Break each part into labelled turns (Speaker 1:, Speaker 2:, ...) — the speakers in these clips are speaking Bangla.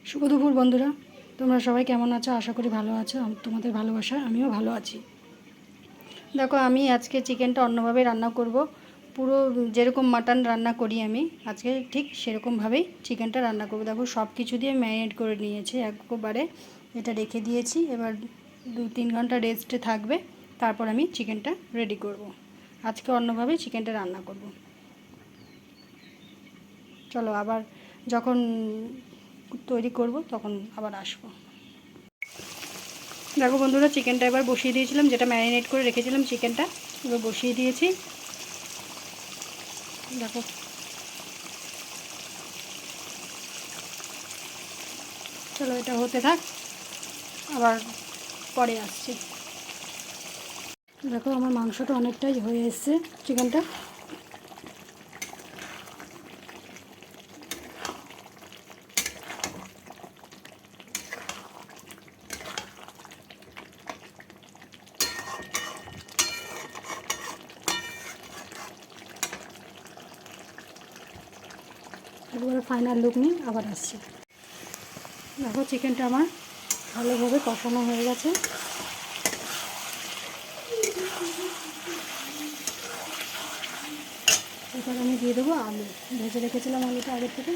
Speaker 1: শুভ দুপুর বন্ধুরা, তোমরা সবাই কেমন আছো? আশা করি ভালো আছো। তোমাদের ভালোবাসায় আমিও ভালো আছি। দেখো, আমি আজকে চিকেনটা অন্যভাবে রান্না করব। পুরো যেরকম মাটন রান্না করি আমি আজকে ঠিক সেরকমভাবেই চিকেনটা রান্না করব। দেখো, সব কিছু দিয়ে ম্যারিনেট করে নিয়েছি একবারে। এটা রেখে দিয়েছি। এবার 2-3 ঘন্টা রেস্টে থাকবে, তারপর আমি চিকেনটা রেডি করব। আজকে অন্যভাবে চিকেনটা রান্না করব। চলো, আবার যখন তৈরি করব তখন আবার আসবো। দেখো বন্ধুরা, চিকেনটা এবার বসিয়ে দিয়েছিলাম, যেটা ম্যারিনেট করে রেখেছিলাম চিকেনটা এবার বসিয়ে দিয়েছি। দেখো, চলো এটা হতে থাক, আবার পরে আসছি। দেখো, আমার মাংসটা অনেকটাই হয়ে এসছে। চিকেনটা একবারে ফাইনাল লুক নিয়ে আবার আসছি। দেখো, চিকেনটা আমার ভালোভাবে কষানো হয়ে গেছে। এবার আমি দিয়ে দেবো আলু। ভেজে রেখেছিলাম আলুটা আগের থেকে।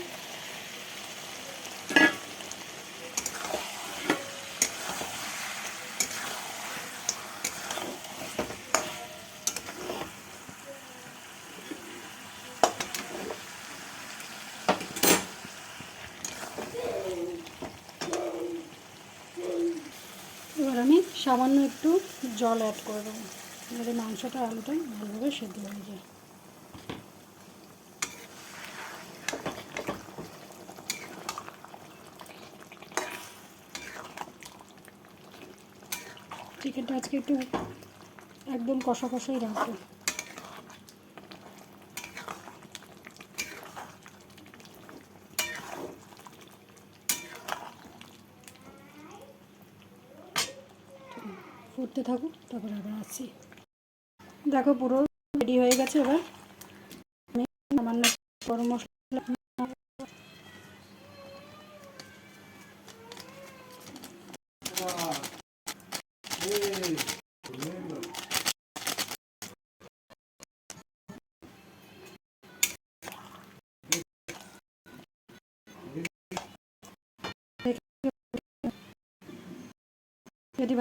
Speaker 1: এবার আমি সামান্য একটু জল অ্যাড করে দেবো, যাতে মাংসটা আলুটা ভালোভাবে সেদ্ধ হয়ে যায়। চিকেনটা আজকে একটু একদম কষা কষাই রাখবো। ফুটতে থাকুক, তারপরে আবার আসছি। দেখো, পুরো রেডি হয়ে গেছে। এবার আমি সামান্য গরম মশলা যদি